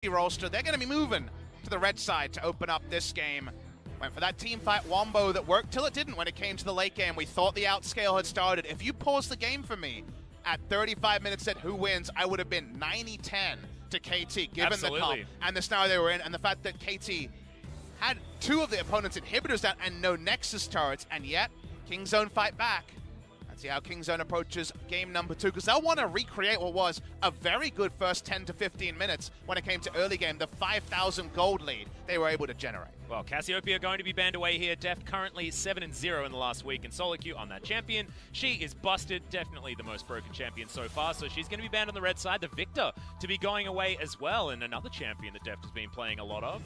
Rolster, they're going to be moving to the red side to open up this game. Went for that team fight wombo that worked till it didn't when it came to the late game. We thought the outscale had started. If you paused the game for me at 35 minutes at who wins, I would have been 90-10 to KT, given the comp and the scenario they were in, and the fact that KT had two of the opponent's inhibitors down and no Nexus turrets, and yet Kingzone fight back. See how Kingzone approaches game number 2, because they'll want to recreate what was a very good first 10 to 15 minutes when it came to early game, the 5,000 gold lead they were able to generate. Well, Cassiopeia going to be banned away here. Deft currently 7-0 in the last week in solo queue on that champion. She is busted, definitely the most broken champion so far, so she's going to be banned on the red side. The Victor to be going away as well, and another champion that Deft has been playing a lot of.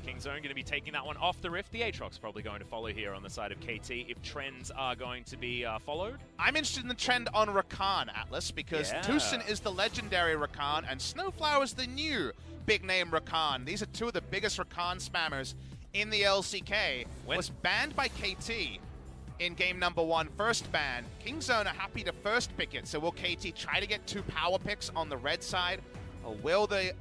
Kingzone going to be taking that one off the Rift. The Aatrox probably going to follow here on the side of KT if trends are going to be followed. I'm interested in the trend on Rakan, Atlas, because Tucson is the legendary Rakan and Snowflower is the new big name Rakan. These are two of the biggest Rakan spammers in the LCK. Was banned by KT in game number 1, first ban. Kingzone are happy to first pick it, so will KT try to get 2 power picks on the red side? Or will the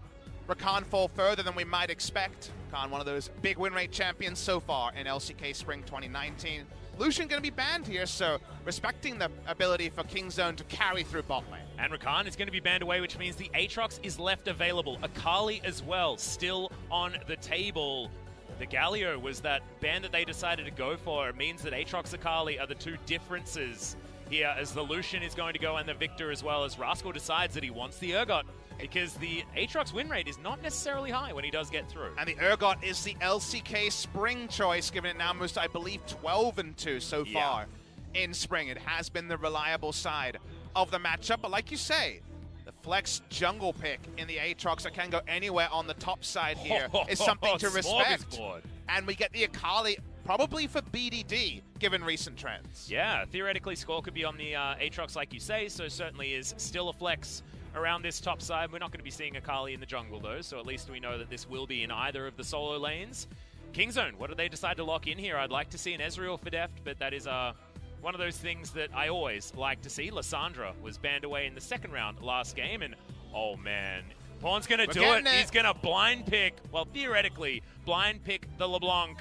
Rakan fall further than we might expect? Rakan, one of those big win rate champions so far in LCK Spring 2019. Lucian going to be banned here, so respecting the ability for Kingzone to carry through bot lane. And Rakan is going to be banned away, which means the Aatrox is left available. Akali as well, still on the table. The Galio was that ban that they decided to go for. It means that Aatrox Akali are the two differences here, as the Lucian is going to go and the Victor as well, as Rascal decides that he wants the Urgot, because the Aatrox win rate is not necessarily high when he does get through. And the Urgot is the LCK Spring choice, given it now moves to, I believe, 12-2 so far in Spring. It has been the reliable side of the matchup, but like you say, the flex jungle pick in the Aatrox that can go anywhere on the top side here is something to respect. And we get the Akali probably for BDD, given recent trends. Yeah, theoretically, score could be on the Aatrox, like you say, so certainly is still a flex around this top side. We're not going to be seeing Akali in the jungle, though, so at least we know that this will be in either of the solo lanes. Kingzone, what do they decide to lock in here? I'd like to see an Ezreal for Deft, but that is one of those things that I always like to see. Lissandra was banned away in the second round last game, and oh man, Pawn's going to do it. He's going to blind pick, well, theoretically, blind pick the LeBlanc.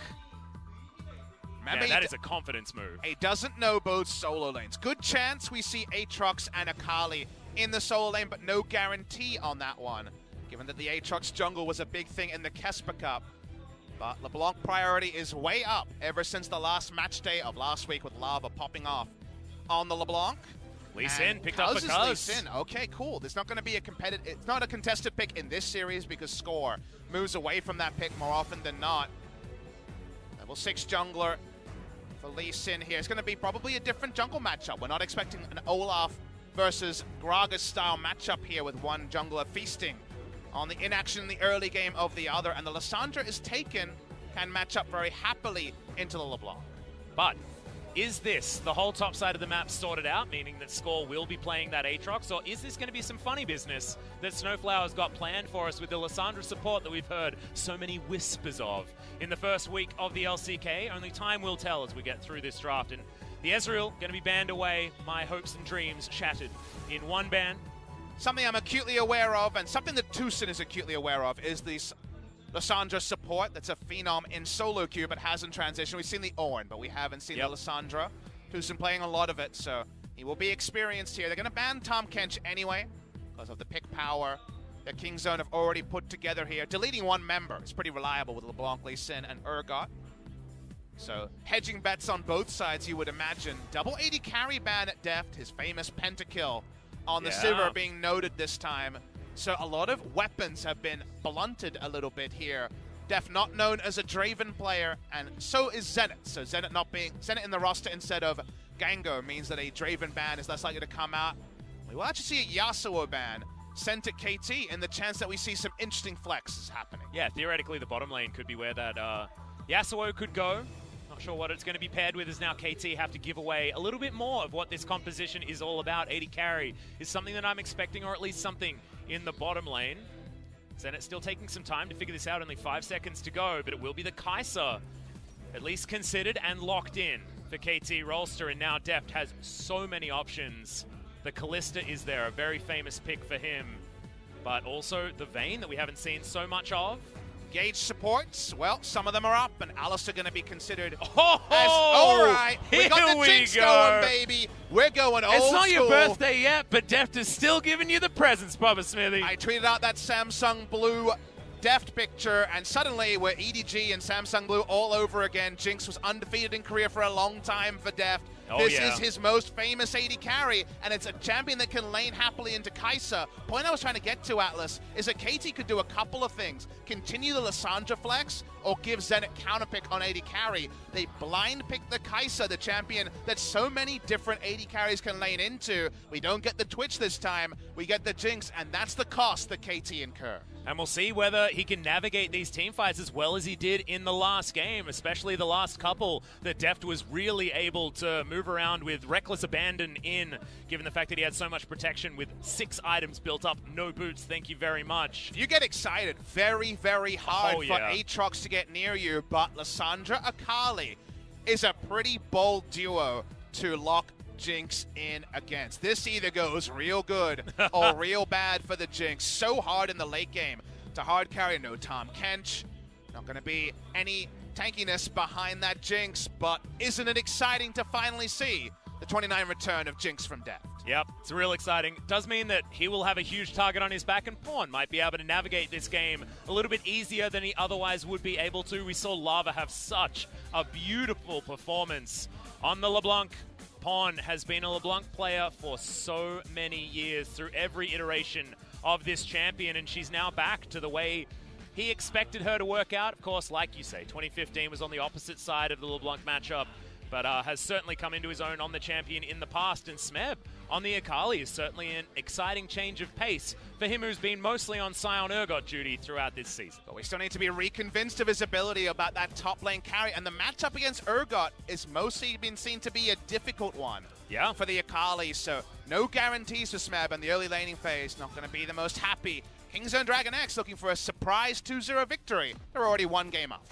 Man, that is a confidence move. He doesn't know both solo lanes. Good chance we see Aatrox and Akali in the solo lane, but no guarantee on that one, given that the Aatrox jungle was a big thing in the Kesper Cup. But LeBlanc priority is way up ever since the last match day of last week with Lava popping off on the LeBlanc. Lee Sin picked up a Cuz. Lee Sin. Okay, cool. There's not going to be a competitive, it's not a contested pick in this series because Score moves away from that pick more often than not. Level 6 jungler for Lee Sin here. It's going to be probably a different jungle matchup. We're not expecting an Olaf versus Gragas style matchup here with one jungler feasting on the inaction in the early game of the other, and the Lissandra is taken, can match up very happily into the LeBlanc. But is this the whole top side of the map sorted out, meaning that Score will be playing that Aatrox, or is this going to be some funny business that Snowflower's got planned for us with the Lissandra support that we've heard so many whispers of in the first week of the LCK? Only time will tell as we get through this draft. And the Ezreal going to be banned away. My hopes and dreams shattered in one ban. Something I'm acutely aware of, and something that Tucson is acutely aware of, is this Lissandra support that's a phenom in solo queue but hasn't transitioned. We've seen the Ornn, but we haven't seen the Lissandra. Tucson playing a lot of it, so he will be experienced here. They're going to ban Tahm Kench anyway because of the pick power that Kingzone have already put together here. Deleting one member is pretty reliable with LeBlanc, Lee Sin, and Urgot. So hedging bets on both sides, you would imagine. Double 80 carry ban at Deft, his famous pentakill on the Sivir being noted this time. So a lot of weapons have been blunted a little bit here. Deft not known as a Draven player, and so is Zenit. So Zenit not being Zenit in the roster instead of Gango means that a Draven ban is less likely to come out. We will actually see a Yasuo ban sent to KT in the chance that we see some interesting flexes happening. Yeah, theoretically the bottom lane could be where that Yasuo could go. Not sure what it's going to be paired with, as now KT have to give away a little bit more of what this composition is all about. 80 carry is something that I'm expecting, or at least something in the bottom lane. Zenit still taking some time to figure this out, only 5 seconds to go, but it will be the Kai'Sa at least considered and locked in for KT Rolster, and now Deft has so many options. The Kalista is there, a very famous pick for him. but also the Vayne that we haven't seen so much of. Gauge supports, well, some of them are up, and Alistair going to be considered as, all right, we got the Jinx going, baby. We're going old school. It's not your birthday yet, but Deft is still giving you the presents, Bubba Smithy. I tweeted out that Samsung Blue Deft picture, and suddenly we're EDG and Samsung Blue all over again. Jinx was undefeated in Korea for a long time for Deft. This is his most famous AD carry, and it's a champion that can lane happily into Kai'Sa. Point I was trying to get to, Atlas, is that KT could do a couple of things. Continue the Lissandra flex, or give Zenit counterpick on AD carry. They blind pick the Kai'Sa, the champion that so many different AD carries can lane into. We don't get the Twitch this time, we get the Jinx, and that's the cost that KT incur. And we'll see whether he can navigate these teamfights as well as he did in the last game, especially the last couple that Deft was really able to move around with reckless abandon in, given the fact that he had so much protection with 6 items built up, no boots, thank you very much. You get excited, very, very hard for Aatrox to get near you, but Lissandra Akali is a pretty bold duo to lock Jinx in against. This either goes real good or real bad for the Jinx. So hard in the late game to hard carry. No Tom Kench. Not going to be any tankiness behind that Jinx, but isn't it exciting to finally see the 29 return of Jinx from Deft? Yep, it's real exciting. Does mean that he will have a huge target on his back, and Pawn might be able to navigate this game a little bit easier than he otherwise would be able to. We saw Lava have such a beautiful performance on the LeBlanc. Pawn has been a LeBlanc player for so many years through every iteration of this champion, and she's now back to the way he expected her to work out. Of course, like you say, 2015 was on the opposite side of the LeBlanc matchup, but has certainly come into his own on the champion in the past, and Smeb on the Akali is certainly an exciting change of pace for him, who's been mostly on Scion Urgot duty throughout this season. But we still need to be reconvinced of his ability about that top lane carry, and the matchup against Urgot is mostly been seen to be a difficult one for the Akali, so no guarantees for Smeb in the early laning phase. Not going to be the most happy. Kingzone DragonX looking for a surprise 2-0 victory. They're already 1 game up.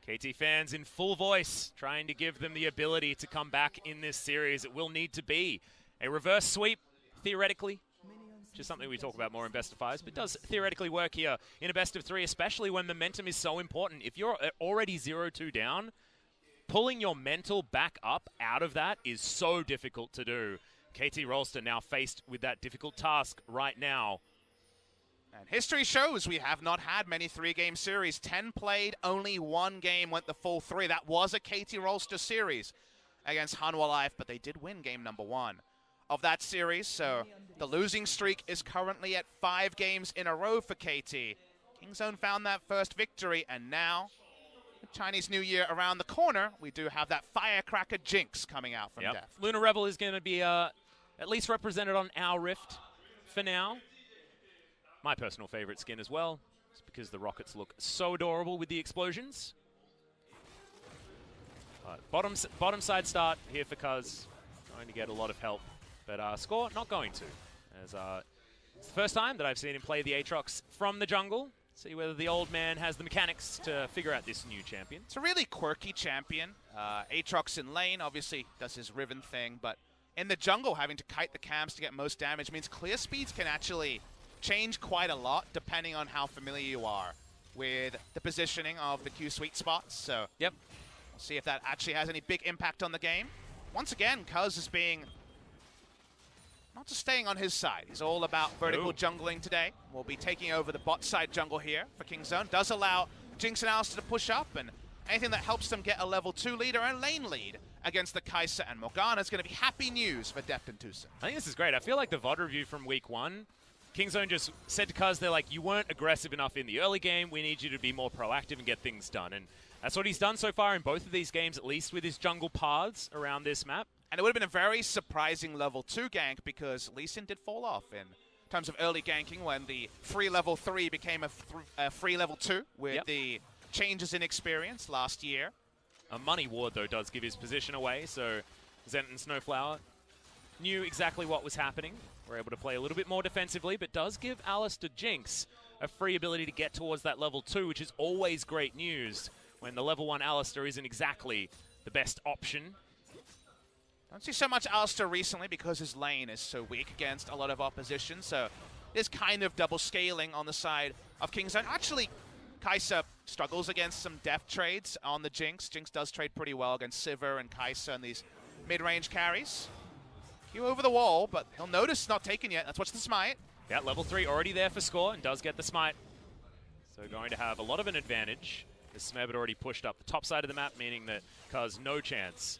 KT fans in full voice, trying to give them the ability to come back in this series. It will need to be a reverse sweep, theoretically, which is something we talk about more in best of 5s, but does theoretically work here in a best of 3, especially when momentum is so important. If you're already 0-2 down, pulling your mental back up out of that is so difficult to do. KT Rolster now faced with that difficult task right now. And history shows we have not had many 3-game series. 10 played, only 1 game went the full 3. That was a KT Rolster series against Hanwha Life, but they did win game number 1 of that series. So the losing streak is currently at 5 games in a row for KT. Kingzone found that first victory, and now, with Chinese New Year around the corner, we do have that firecracker Jinx coming out from Deft. Lunar Rebel is going to be at least represented on our Rift for now. My personal favorite skin as well, just because the rockets look so adorable with the explosions. Bottom side start here for Cuz, going to get a lot of help, but Score not going to, as it's the first time that I've seen him play the Aatrox from the jungle. See whether the old man has the mechanics to figure out this new champion. It's a really quirky champion. Aatrox in lane obviously does his Riven thing, but in the jungle, having to kite the camps to get most damage means clear speeds can actually change quite a lot depending on how familiar you are with the positioning of the Q sweet spots. So we'll see if that actually has any big impact on the game. Once again, Cuz is being not just staying on his side. He's all about vertical jungling today. We'll be taking over the bot side jungle here for Kingzone. Does allow Jinx and Alistair to push up, and anything that helps them get a level 2 lead or a lane lead against the Kai'Sa and Morgana is going to be happy news for Deft and Tucson. I think this is great. I feel like the VOD review from week 1, Kingzone just said to Cuz, they're like, you weren't aggressive enough in the early game. We need you to be more proactive and get things done. And that's what he's done so far in both of these games, at least with his jungle paths around this map. And it would have been a very surprising level 2 gank, because Lee Sin did fall off in terms of early ganking when the free level 3 became a free level 2 with the changes in experience last year. A money ward, though, does give his position away, so Zenit and Snowflower knew exactly what was happening. We're able to play a little bit more defensively, but does give Alistair Jinx a free ability to get towards that level 2, which is always great news when the level 1 Alistair isn't exactly the best option. Don't see so much Alistair recently because his lane is so weak against a lot of opposition, so there's kind of double scaling on the side of Kingzone. Actually, Kai'Sa struggles against some deft trades on the Jinx. Jinx does trade pretty well against Sivir and Kai'Sa and these mid-range carries. Q over the wall, but he'll notice not taken yet. Let's watch the smite. Yeah, level 3 already there for score and does get the smite. So going to have a lot of an advantage. As Smeb had already pushed up the top side of the map, meaning that Cuz no chance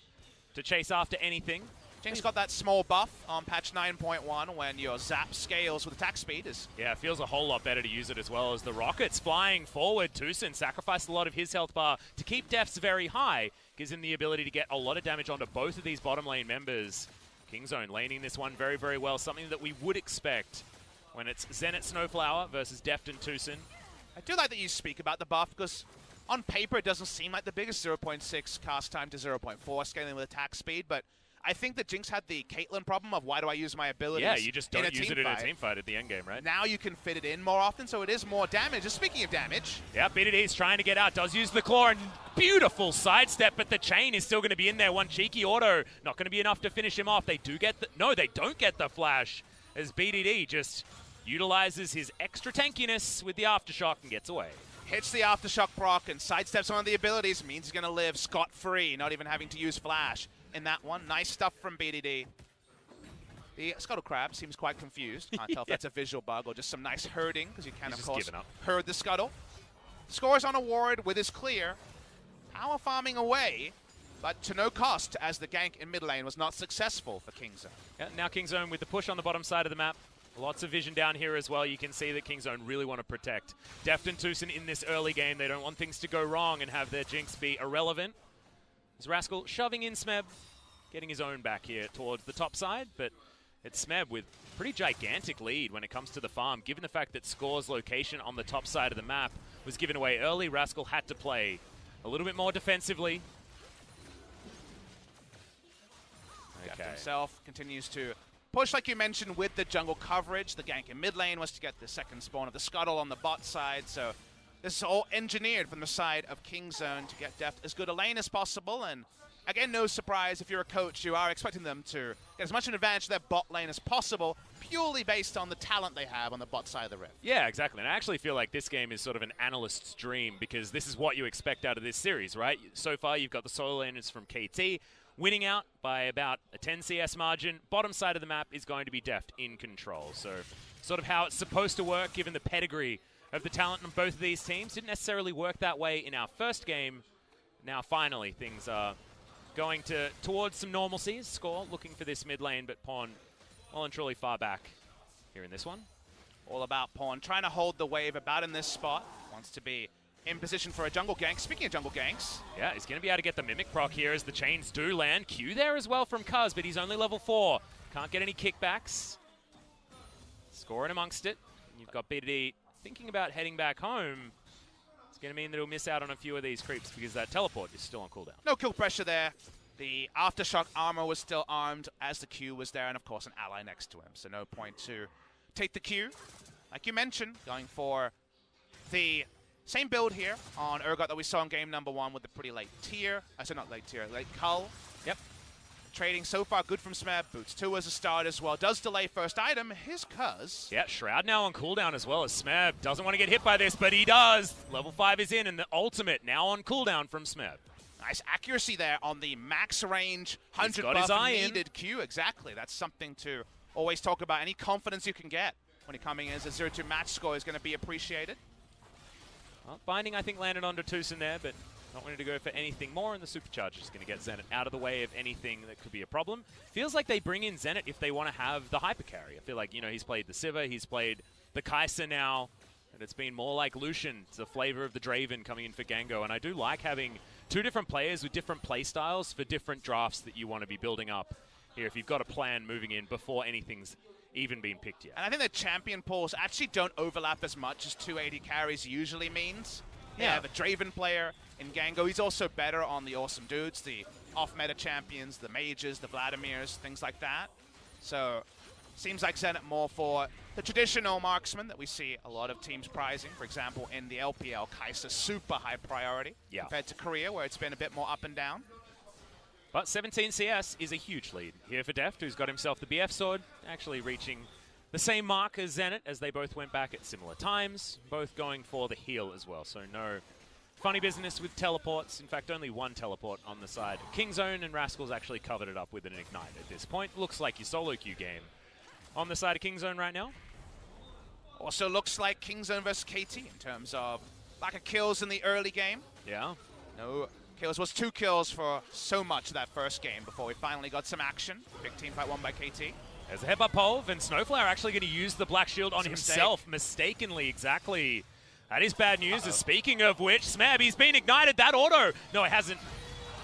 to chase after anything. Jinx got that small buff on patch 9.1 when your zap scales with attack speed. Yeah, it feels a whole lot better to use it as well as the rockets flying forward. Tucson sacrificed a lot of his health bar to keep deaths very high. Gives him the ability to get a lot of damage onto both of these bottom lane members. Kingzone laning this one very, very well. Something that we would expect when it's Zenit Snowflower versus Deft and Tucson. I do like that you speak about the buff because on paper it doesn't seem like the biggest. 0.6 cast time to 0.4 scaling with attack speed, but I think that Jinx had the Caitlyn problem of why do I use my abilities. Yeah, you just don't use it in a team fight at the end game, right? Now you can fit it in more often, so it is more damage. And speaking of damage. Yeah, BDD's trying to get out, does use the claw, and beautiful sidestep, but the chain is still going to be in there. One cheeky auto, not going to be enough to finish him off. They do get the, no, they don't get the flash, as BDD just utilizes his extra tankiness with the Aftershock and gets away. Hits the Aftershock proc and sidesteps one of the abilities, means he's going to live scot-free, not even having to use flash. In that one, nice stuff from BDD. The Scuttle Crab seems quite confused. Can't tell if that's a visual bug or just some nice herding, because you can, of course, herd the Scuttle. Scores on a ward with his clear. Power farming away, but to no cost, as the gank in mid lane was not successful for Kingzone. Yeah, now Kingzone with the push on the bottom side of the map. Lots of vision down here as well. You can see that Kingzone really want to protect Deft and Tucson in this early game. They don't want things to go wrong and have their Jinx be irrelevant. As Rascal shoving in Smeb, getting his own back here towards the top side, but it's Smeb with pretty gigantic lead when it comes to the farm. Given the fact that Score's location on the top side of the map was given away early, Rascal had to play a little bit more defensively. Okay. Himself continues to push, like you mentioned, with the jungle coverage. The gank in mid lane was to get the second spawn of the Scuttle on the bot side, so this is all engineered from the side of Kingzone to get Deft as good a lane as possible. And again, no surprise, if you're a coach, you are expecting them to get as much an advantage of their bot lane as possible, purely based on the talent they have on the bot side of the rift. Yeah, exactly. And I actually feel like this game is sort of an analyst's dream, because this is what you expect out of this series, right? So far, you've got the solo laners from KT winning out by about a 10 CS margin. Bottom side of the map is going to be Deft in control. So sort of how it's supposed to work, given the pedigree of the talent on both of these teams. Didn't necessarily work that way in our first game. Now finally things are going towards some normalcy. Score looking for this mid lane, but Pawn well and truly far back here in this one. All about Pawn trying to hold the wave about in this spot. Wants to be in position for a jungle gank. Speaking of jungle ganks. Yeah, he's going to be able to get the Mimic proc here as the chains do land. Q there as well from Cuz, but he's only level 4. Can't get any kickbacks. Scoring amongst it. You've got BDD thinking about heading back home. It's going to mean that he'll miss out on a few of these creeps because that teleport is still on cooldown. No kill pressure there. The Aftershock armor was still armed as the Q was there, and of course an ally next to him. So no point to take the Q. Like you mentioned, going for the same build here on Urgot that we saw in game number 1 with the pretty late tier. I said not late tier, late cull. Yep. Trading so far good from Smeb. Boots 2 as a start as well. Does delay first item. His Cuz. Yeah, Shroud now on cooldown as well as Smeb. Doesn't want to get hit by this, but he does. Level 5 is in, and the ultimate now on cooldown from Smeb. Nice accuracy there on the max range 100 buff needed Q. Exactly. That's something to always talk about. Any confidence you can get when you're coming in as a 0-2 match score is going to be appreciated. Well, Binding, I think, landed onto Tucson there, but not wanting to go for anything more, and the Supercharger is going to get Zenit out of the way of anything that could be a problem. Feels like they bring in Zenit if they want to have the hyper carry. I feel like, you know, he's played the Sivir, he's played the Kai'Sa now, and it's been more like Lucian. It's the flavor of the Draven coming in for Gango, and I do like having two different players with different play styles for different drafts that you want to be building up here if you've got a plan moving in before anything's even been picked yet. And I think the champion pools actually don't overlap as much as 280 carries usually means. Yeah, the Draven player in Gango, he's also better on the awesome dudes, the off-meta champions, the mages, the Vladimirs, things like that. So Seems like Zenit more for the traditional marksman that we see a lot of teams prizing. For example, in the LPL, Kai'Sa super high priority compared to Korea, where it's been a bit more up and down. But 17 CS is a huge lead here for Deft, who's got himself the BF sword, actually reaching the same mark as Zenit, as they both went back at similar times, both going for the heal as well. So no funny business with teleports. In fact, only one teleport on the side. Kingzone, and Rascal's actually covered it up with an Ignite at this point. Looks like your solo queue game on the side of Kingzone right now. Also looks like Kingzone versus KT in terms of lack of kills in the early game. Yeah. No kills. Was 2 kills for so much of that first game before we finally got some action. Big team fight won by KT. There's a headbutt Pulve, and Snowflower actually going to use the Black Shield on himself. Mistakenly, exactly. That is bad news. Speaking of which, Smeb, he's been ignited. That auto. No, it hasn't.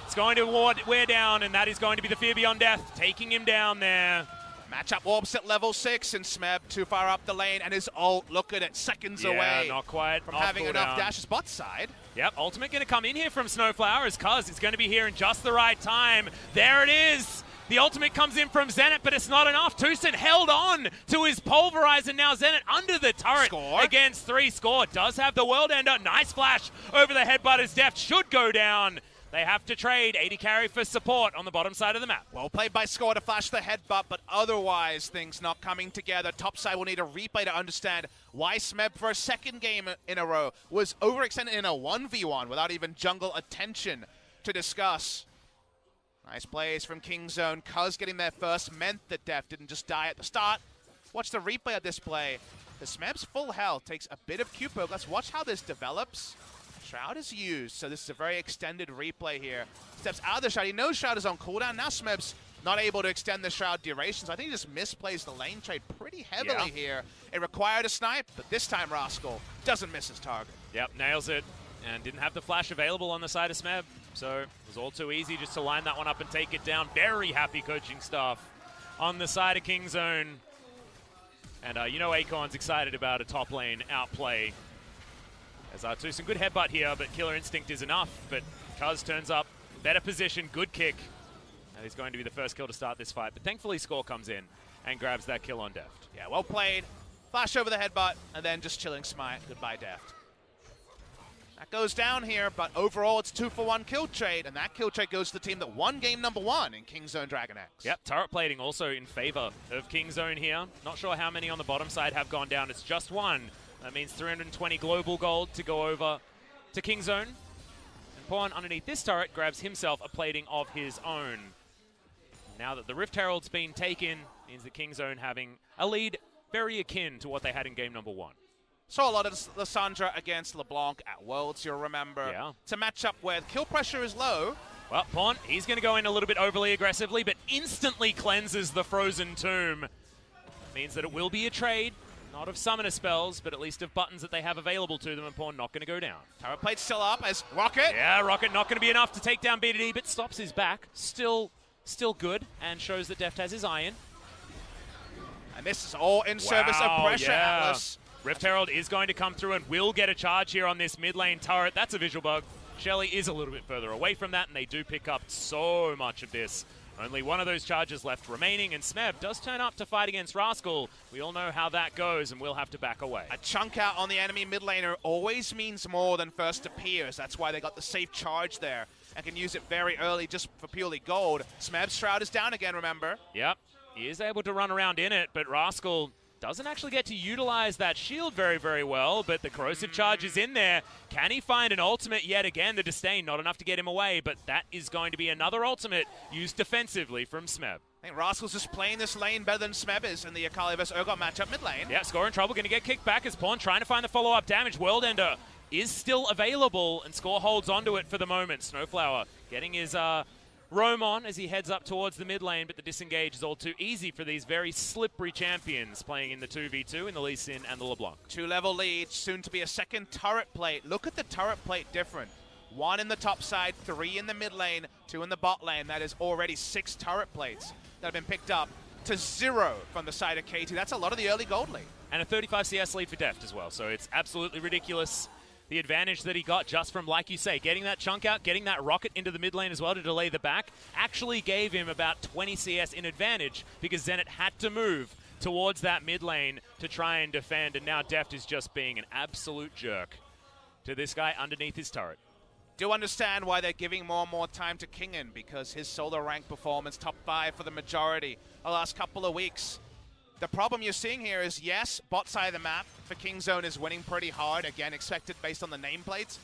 It's going to wear down, and that is going to be the Fear Beyond Death, taking him down there. Matchup Orbs at level 6, and Smeb too far up the lane, and his ult, look at it, seconds away. Not quite from having enough dashes bot side. Yep, ultimate going to come in here from Snowflower, as Cuz is going to be here in just the right time. There it is. The ultimate comes in from Zenit, but it's not enough. Tucson held on to his pulverizer. Now Zenit under the turret against 3 score. Does have the world ender. Nice flash over the headbutt as Deft should go down. They have to trade 80 carry for support on the bottom side of the map. Well played by Score to flash the headbutt, but otherwise things not coming together. Top side will need a replay to understand why Smeb for a second game in a row was overextended in a 1v1 without even jungle attention to discuss. Nice plays from Kingzone. Cuz getting there first meant that Deft didn't just die at the start. Watch the replay of this play. The Smeb's full health takes a bit of Q poke. Let's watch how this develops. Shroud is used, so this is a very extended replay here. Steps out of the Shroud. He knows Shroud is on cooldown. Now Smeb's not able to extend the Shroud duration, so I think he just misplays the lane trade pretty heavily here. It required a snipe, but this time Rascal doesn't miss his target. Yep, nails it, and didn't have the flash available on the side of Smeb, so it was all too easy just to line that one up and take it down. Very happy coaching staff on the side of Kingzone. And you know Acorn's excited about a top lane outplay. As some good headbutt here, but Killer Instinct is enough. But Cuz turns up, better position, good kick. That is going to be the first kill to start this fight. But thankfully Score comes in and grabs that kill on Deft. Yeah, well played. Flash over the headbutt, and then just chilling smite. Goodbye, Deft. That goes down here, but overall it's 2-for-1 kill trade, and that kill trade goes to the team that won game number 1 in Kingzone DragonX. Yep, turret plating also in favor of Kingzone here. Not sure how many on the bottom side have gone down. It's just one. That means 320 global gold to go over to Kingzone. And Pawn underneath this turret grabs himself a plating of his own. Now that the Rift Herald's been taken, means that Kingzone having a lead very akin to what they had in game number 1. Saw a lot of Lissandra against LeBlanc at Worlds, you'll remember. Yeah. It's a matchup where the kill pressure is low. Well, Pawn, he's going to go in a little bit overly aggressively, but instantly cleanses the Frozen Tomb. Means that it will be a trade. Not of summoner spells, but at least of buttons that they have available to them, and Pawn not going to go down. Turret plate still up as Rocket. Yeah, Rocket not going to be enough to take down BDD, but stops his back. Still good, and shows that Deft has his iron. And this is all in service of pressure, Atlas. Rift Herald is going to come through and will get a charge here on this mid lane turret. That's a visual bug. Shelly is a little bit further away from that, and they do pick up so much of this. Only one of those charges left remaining, and Smeb does turn up to fight against Rascal. We all know how that goes, and we'll have to back away. A chunk out on the enemy mid laner always means more than first appears. That's why they got the safe charge there and can use it very early just for purely gold. Smeb's Shroud is down again, remember? Yep, he is able to run around in it, but Rascal doesn't actually get to utilize that shield very, very well, but the corrosive charge is in there. Can he find an ultimate yet again? The Disdain, not enough to get him away, but that is going to be another ultimate used defensively from Smeb. I think Rascal's just playing this lane better than Smeb is in the Akali vs. Urgot matchup mid lane. Yeah, Score in trouble, going to get kicked back as Pawn trying to find the follow-up damage. World Ender is still available, and Score holds onto it for the moment. Snowflower getting his roam on as he heads up towards the mid lane, but the disengage is all too easy for these very slippery champions playing in the 2v2 in the Lee Sin and the LeBlanc. 2-level lead, soon to be a second turret plate. Look at the turret plate different. 1 in the top side, 3 in the mid lane, 2 in the bot lane. That is already 6 turret plates that have been picked up to 0 from the side of KT. That's a lot of the early gold lead. And a 35 CS lead for Deft as well, so it's absolutely ridiculous. The advantage that he got just from, like you say, getting that chunk out, getting that rocket into the mid lane as well to delay the back, actually gave him about 20 CS in advantage because Zenit had to move towards that mid lane to try and defend, and now Deft is just being an absolute jerk to this guy underneath his turret. Do understand why they're giving more and more time to Kingen, because his solo rank performance, top 5 for the majority the last couple of weeks. The problem you're seeing here is, yes, bot side of the map for Kingzone is winning pretty hard, again expected based on the nameplates,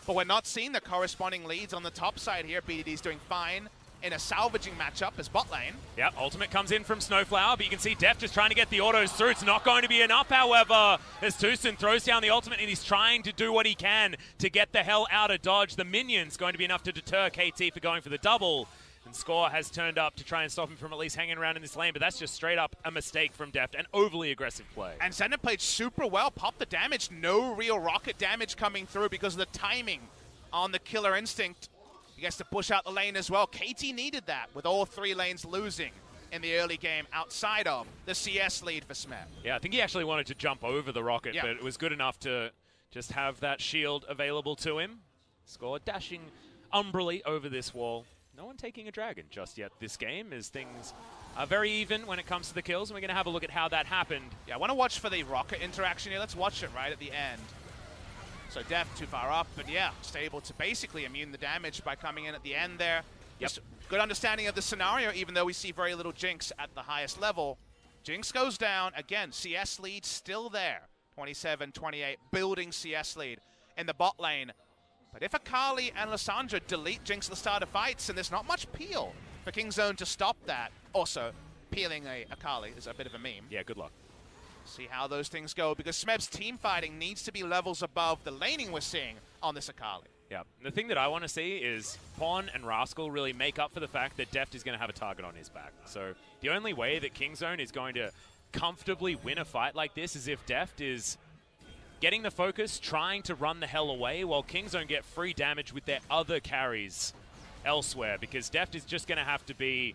but we're not seeing the corresponding leads on the top side here. BDD's doing fine in a salvaging matchup as bot lane. Yep, ultimate comes in from Snowflower, but you can see Deft just trying to get the autos through. It's not going to be enough, however, as Tucson throws down the ultimate, and he's trying to do what he can to get the hell out of dodge. The minion's going to be enough to deter KT for going for the double, and Score has turned up to try and stop him from at least hanging around in this lane, but that's just straight up a mistake from Deft, an overly aggressive play. And Xena played super well, popped the damage, no real rocket damage coming through because of the timing on the Killer Instinct. He gets to push out the lane as well. KT needed that with all 3 lanes losing in the early game outside of the CS lead for Smeb. Yeah, I think he actually wanted to jump over the rocket, but it was good enough to just have that shield available to him. Score dashing umbrally over this wall. No one taking a dragon just yet this game, as things are very even when it comes to the kills, and we're going to have a look at how that happened. Yeah, I want to watch for the rocket interaction here. Let's watch it right at the end. So Deft too far up, but yeah, just able to basically immune the damage by coming in at the end there. Yep. Just good understanding of the scenario, even though we see very little Jinx at the highest level. Jinx goes down. Again, CS lead still there. 27-28, building CS lead in the bot lane. But if Akali and Lissandra delete Jinx at the start of fights, and there's not much peel for Kingzone to stop that. Also, peeling a Akali is a bit of a meme. Yeah, good luck. See how those things go, because Smeb's team fighting needs to be levels above the laning we're seeing on this Akali. Yeah, the thing that I want to see is Pawn and Rascal really make up for the fact that Deft is going to have a target on his back. So the only way that Kingzone is going to comfortably win a fight like this is if Deft is getting the focus, trying to run the hell away, while Kingzone get free damage with their other carries elsewhere, because Deft is just going to have to be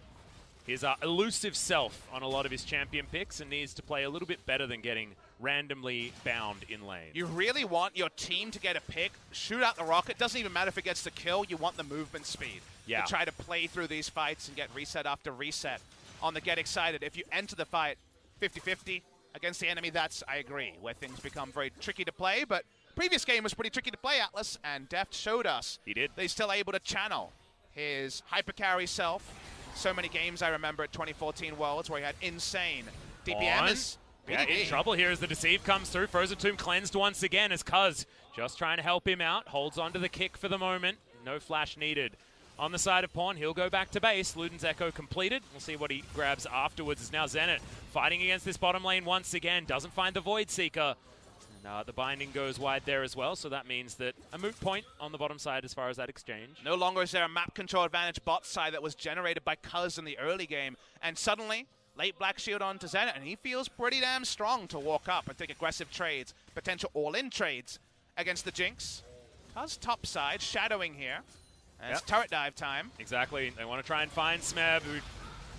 his elusive self on a lot of his champion picks and needs to play a little bit better than getting randomly bound in lane. You really want your team to get a pick, shoot out the rocket. Doesn't even matter if it gets the kill. You want the movement speed to try to play through these fights and get reset after reset. On the get excited, if you enter the fight 50-50 against the enemy, that's, I agree, where things become very tricky to play. But previous game was pretty tricky to play, Atlas, and Deft showed us he did. That he's still able to channel his hyper carry self. So many games I remember at 2014 Worlds where he had insane DPMs. Yeah, in trouble here as the Deceive comes through. Frozen Tomb cleansed once again as Cuz just trying to help him out. Holds on to the kick for the moment. No flash needed. On the side of Pawn, he'll go back to base. Luden's Echo completed. We'll see what he grabs afterwards. Is now Zenit fighting against this bottom lane once again. Doesn't find the Void Seeker. And the binding goes wide there as well, so that means that a moot point on the bottom side as far as that exchange. No longer is there a map control advantage bot side that was generated by Cuz in the early game, and suddenly, late Black Shield onto Zenit, and he feels pretty damn strong to walk up and take aggressive trades, potential all-in trades against the Jinx. Cuz top side, shadowing here. And it's turret dive time. Exactly. They want to try and find Smeb, who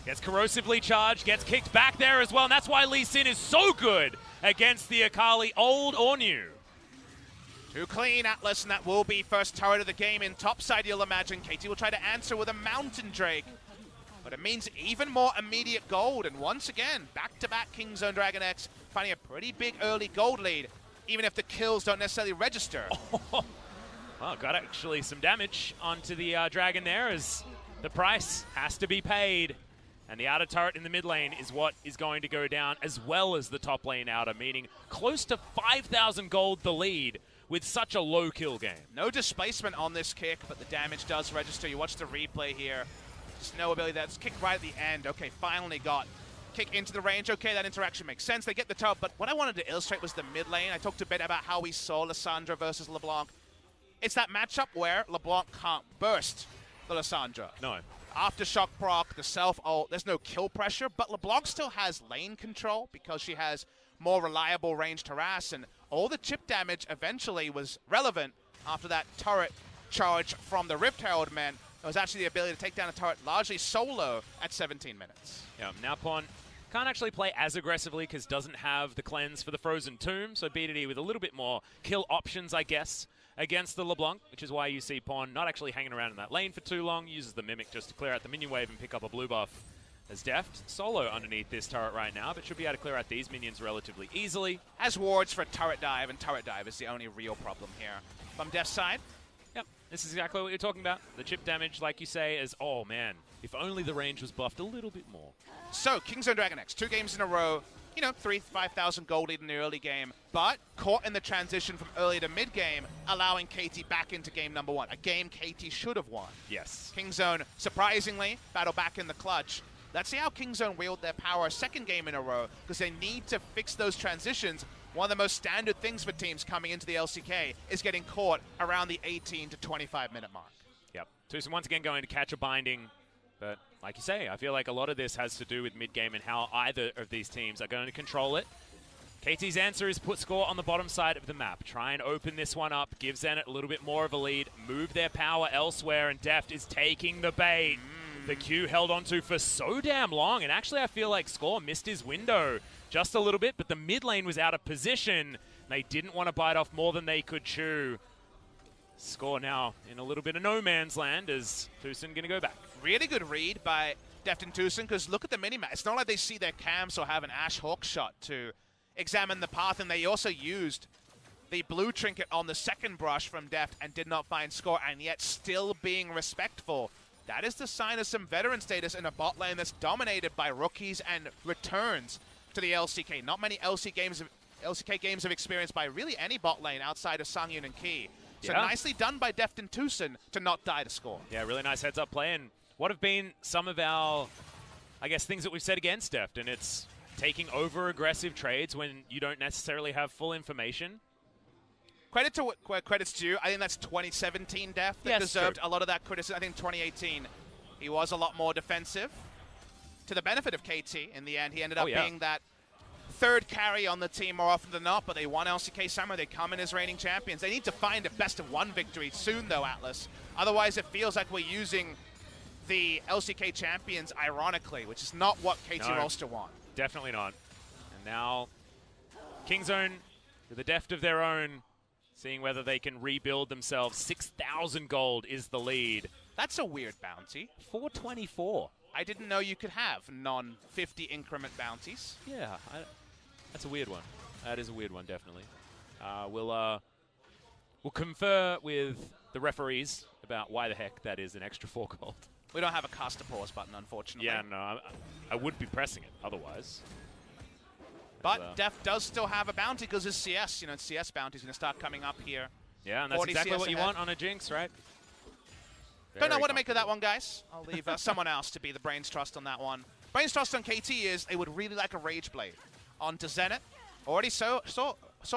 gets corrosively charged, gets kicked back there as well, and that's why Lee Sin is so good against the Akali, old or new. Too clean, Atlas, and that will be first turret of the game in topside, you'll imagine. KT will try to answer with a Mountain Drake, but it means even more immediate gold, and once again, back-to-back Kingzone DragonX finding a pretty big early gold lead, even if the kills don't necessarily register. Well, got actually some damage onto the Dragon there, as the price has to be paid. And the outer turret in the mid lane is what is going to go down, as well as the top lane outer, meaning close to 5,000 gold the lead with such a low kill game. No displacement on this kick, but the damage does register. You watch the replay here. Just no ability. That's kick right at the end. Okay, finally got kick into the range. Okay, that interaction makes sense. They get the turret, but what I wanted to illustrate was the mid lane. I talked a bit about how we saw Lissandra versus LeBlanc. It's that matchup where LeBlanc can't burst the Lissandra. No. Aftershock proc, the self-ult, there's no kill pressure, but LeBlanc still has lane control because she has more reliable ranged harass, and all the chip damage eventually was relevant after that turret charge from the Rift Herald men. It was actually the ability to take down a turret largely solo at 17 minutes. Yeah, now Pawn can't actually play as aggressively because doesn't have the cleanse for the Frozen Tomb, so BDD with a little bit more kill options, I guess, against the LeBlanc, which is why you see Pawn not actually hanging around in that lane for too long, uses the Mimic just to clear out the minion wave and pick up a blue buff as Deft solo underneath this turret right now, but should be able to clear out these minions relatively easily. Has wards for turret dive, and turret dive is the only real problem here. From Deft's side, Yep, this is exactly what you're talking about. The chip damage, like you say, is, oh man, if only the range was buffed a little bit more. So, Kingzone DragonX, 2 games in a row, 5,000 gold lead in the early game, but caught in the transition from early to mid game, allowing KT back into game number 1. A game KT should have won. Yes. Kingzone, surprisingly, battle back in the clutch. Let's see how Kingzone wield their power a second game in a row, because they need to fix those transitions. One of the most standard things for teams coming into the LCK is getting caught around the 18 to 25 minute mark. Yep. Tucson once again going to catch a binding, but like you say, I feel like a lot of this has to do with mid-game and how either of these teams are going to control it. KT's answer is put score on the bottom side of the map. Try and open this one up, give Zenit a little bit more of a lead, move their power elsewhere, and Deft is taking the bait. The Q held onto for so damn long, and actually I feel like Score missed his window just a little bit, but the mid lane was out of position. They didn't want to bite off more than they could chew. Score now in a little bit of no man's land as Tucson going to go back. Really good read by Deft and Tucson, because look at the minimap. It's not like they see their cams or have an Ash Hawk shot to examine the path, and they also used the blue trinket on the second brush from Deft and did not find Score, and yet still being respectful. That is the sign of some veteran status in a bot lane that's dominated by rookies and returns to the LCK. Not many LCK games have experienced by really any bot lane outside of Sangyun and Key. So nicely done by Deft and Tucson to not die to Score. Yeah, really nice heads-up play. And what have been some of our, I guess, things that we've said against Deft, and it's taking over-aggressive trades when you don't necessarily have full information. Credit to where credit's due. I think that's 2017 Deft that deserved a lot of that criticism. I think 2018, he was a lot more defensive. To the benefit of KT, in the end, he ended up being that third carry on the team more often than not, but they won LCK Summer. They come in as reigning champions. They need to find a best-of-1 victory soon, though, Atlas. Otherwise, it feels like we're using the LCK champions ironically, which is not what KT Rolster want. Definitely not. And now, Kingzone, with a Deft of their own, seeing whether they can rebuild themselves. 6,000 gold is the lead. That's a weird bounty. 424. I didn't know you could have non-50 increment bounties. Yeah, that's a weird one. That is a weird one, definitely. We'll confer with the referees about why the heck that is an extra 4 gold. We don't have a caster pause button, unfortunately. Yeah, no, I would be pressing it otherwise. But Deft does still have a bounty because his CS, CS bounty's going to start coming up here. Yeah, and that's exactly what you want on a Jinx, right? Don't know what to make of that one, guys. I'll leave someone else to be the brains trust on that one. Brains trust on KT is they would really like a Rage Blade onto Zenit. Already saw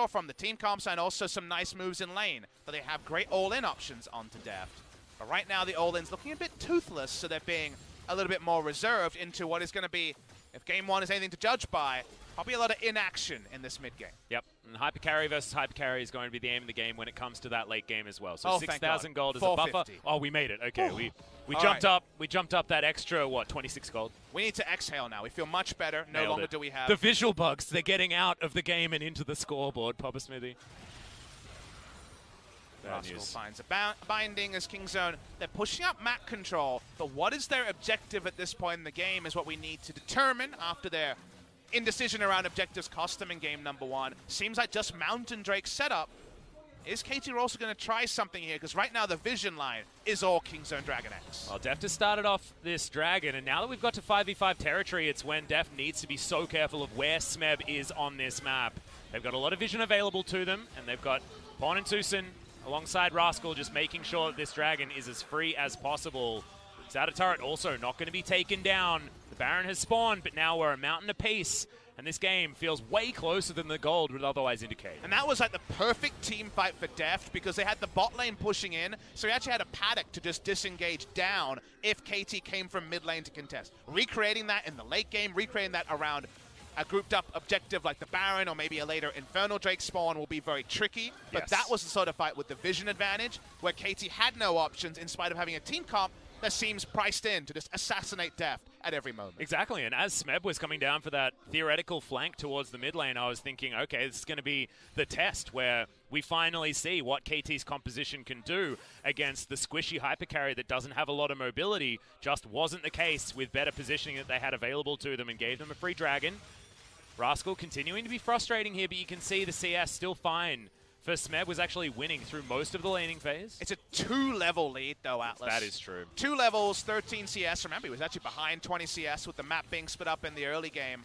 from the team comp side also some nice moves in lane, but they have great all-in options onto Deft. But right now the all-in's looking a bit toothless, so they're being a little bit more reserved into what is going to be, if game 1 is anything to judge by, probably a lot of inaction in this mid-game. Yep, and hyper carry versus hyper carry is going to be the aim of the game when it comes to that late game as well. So 6,000 gold is a buffer. Oh, we made it. Okay, we jumped up. We jumped up that extra 26 gold. We need to exhale now. We feel much better. No longer do we have the visual bugs. They're getting out of the game and into the scoreboard. Papa Smithy. Rascal finds a binding as Kingzone. They're pushing up map control, but what is their objective at this point in the game is what we need to determine after their indecision around objectives cost them in game number 1. Seems like just Mountain Drake's setup. Is KT Rolster going to try something here? Because right now the vision line is all Kingzone DragonX. Well, Deft has started off this Dragon, and now that we've got to 5v5 territory, it's when Deft needs to be so careful of where Smeb is on this map. They've got a lot of vision available to them, and they've got Pawn and Tucson alongside Rascal just making sure that this Dragon is as free as possible. Outer turret also not going to be taken down. The Baron has spawned, but now we're a mountain apiece, and this game feels way closer than the gold would otherwise indicate. And that was like the perfect team fight for Deft because they had the bot lane pushing in, so he actually had a paddock to just disengage down if KT came from mid lane to contest. Recreating that in the late game, recreating that around a grouped up objective like the Baron or maybe a later Infernal Drake spawn will be very tricky, but that was the sort of fight with the vision advantage where KT had no options in spite of having a team comp that seems priced in to just assassinate Deft at every moment. Exactly, and as Smeb was coming down for that theoretical flank towards the mid lane, I was thinking, okay, this is going to be the test where we finally see what KT's composition can do against the squishy hypercarry that doesn't have a lot of mobility. Just wasn't the case with better positioning that they had available to them and gave them a free dragon. Rascal continuing to be frustrating here, but you can see the CS still fine. For Smeb was actually winning through most of the laning phase. It's a 2-level lead, though, Atlas. That is true. 2 levels, 13 CS. Remember, he was actually behind 20 CS with the map being split up in the early game.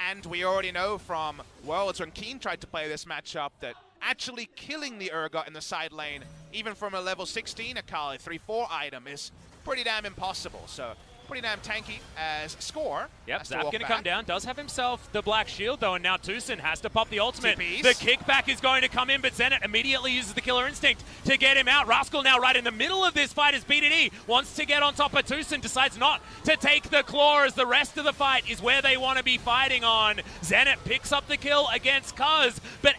And we already know from Worlds when Keen tried to play this matchup that actually killing the Urgot in the side lane, even from a level 16 Akali 3-4 item, is pretty damn impossible. So pretty damn tanky as Score. Yep, Zap going to come down. Does have himself the black shield, though, and now Tucson has to pop the ultimate. TPs. The kickback is going to come in, but Zenit immediately uses the killer instinct to get him out. Rascal now right in the middle of this fight as BDD wants to get on top of Tucson, decides not to take the claw as the rest of the fight is where they want to be fighting on. Zenit picks up the kill against Cuz, but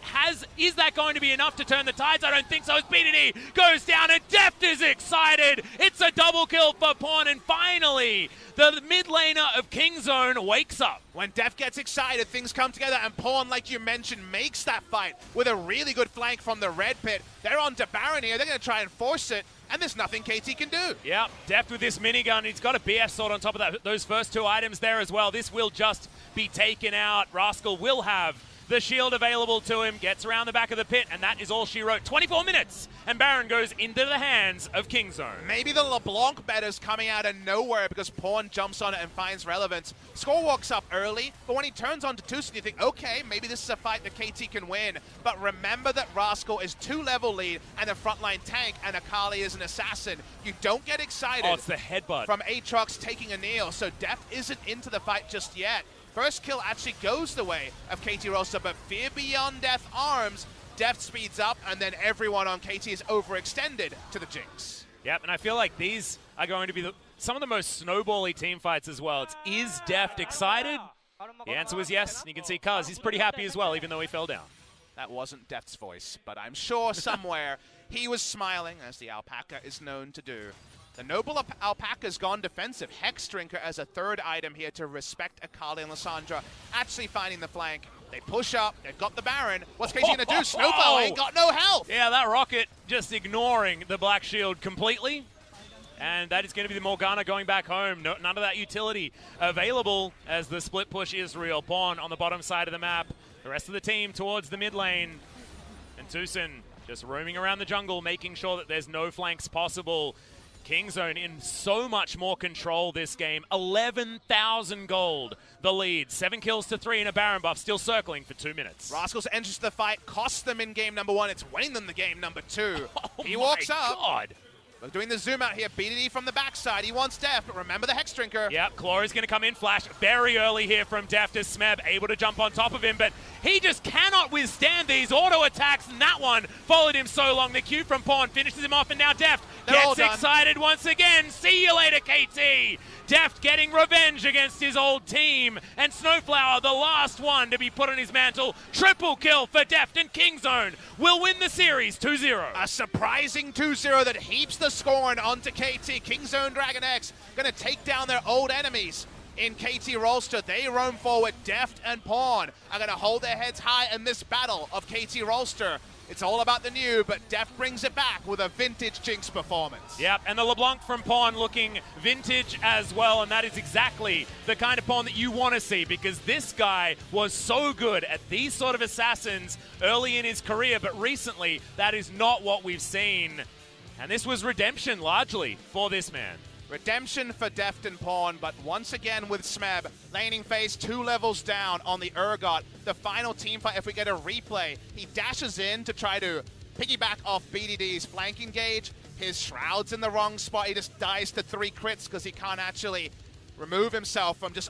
is that going to be enough to turn the tides? I don't think so as BDD goes down and Deft is excited. It's a double kill for Pawn, and finally the mid laner of Kingzone wakes up. When Deft gets excited, things come together, and Pawn, like you mentioned, makes that fight with a really good flank from the red pit. They're on to Baron here. They're going to try and force it, and there's nothing KT can do. Yeah, Deft with this minigun. He's got a BF sword on top of those first 2 items there as well. This will just be taken out. Rascal will have the shield available to him, gets around the back of the pit, and that is all she wrote. 24 minutes, and Baron goes into the hands of Kingzone. Maybe the LeBlanc better's coming out of nowhere because Pawn jumps on it and finds relevance. Score walks up early, but when he turns on to Tucson, you think, okay, maybe this is a fight that KT can win. But remember that Rascal is 2-level lead and a frontline tank, and Akali is an assassin. You don't get excited. Oh, it's the headbutt From Aatrox taking a kneel, so Deft isn't into the fight just yet. First kill actually goes the way of KT Rolster, but fear beyond Death arms. Deft speeds up, and then everyone on KT is overextended to the Jinx. Yep, and I feel like these are going to be some of the most snowbally team fights as well. Is Deft excited? The answer was yes, and you can see Cuz, he's pretty happy as well, even though he fell down. That wasn't Deft's voice, but I'm sure somewhere he was smiling, as the alpaca is known to do. The Noble Alpaca's gone defensive. Hex Drinker as a 3rd item here to respect Akali and Lissandra. Actually finding the flank. They push up. They've got the Baron. What's KT going to do? Snowfall ain't got no health. Yeah, that rocket just ignoring the black shield completely. And that is going to be the Morgana going back home. None of that utility available as the split push is real. Pawn on the bottom side of the map. The rest of the team towards the mid lane. And Tucson just roaming around the jungle, making sure that there's no flanks possible. Kingzone in so much more control this game. 11,000 gold, the lead. 7 kills to 3 and a Baron buff, still circling for 2 minutes. Rascals enters the fight, costs them in game number 1. It's winning them the game number 2. He walks up. God. We're doing the zoom out here. BDD from the backside. He wants Deft, but remember the Hex Drinker. Yep, Claw is going to come in. Flash very early here from Deft as Smeb able to jump on top of him, but he just cannot withstand these auto attacks, and that one followed him so long. The Q from Pawn finishes him off, and now Deft gets excited once again. See you later, KT. Deft getting revenge against his old team, and Snowflower, the last one to be put on his mantle. Triple kill for Deft, and Kingzone will win the series 2-0. A surprising 2-0 that heaps the scorn onto KT. Kingzone DragonX going to take down their old enemies in KT Rolster. They roam forward. Deft and Pawn are going to hold their heads high in this battle of KT Rolster. It's all about the new, but Deft brings it back with a vintage Jinx performance. Yep, and the LeBlanc from Pawn looking vintage as well, and that is exactly the kind of Pawn that you want to see, because this guy was so good at these sort of assassins early in his career, but recently that is not what we've seen. And this was redemption largely for this man. Redemption for Deft and Pawn, but once again with Smeb, laning phase 2 levels down on the Urgot. The final team fight, if we get a replay, he dashes in to try to piggyback off BDD's flank engage. His Shroud's in the wrong spot. He just dies to 3 crits because he can't actually remove himself from just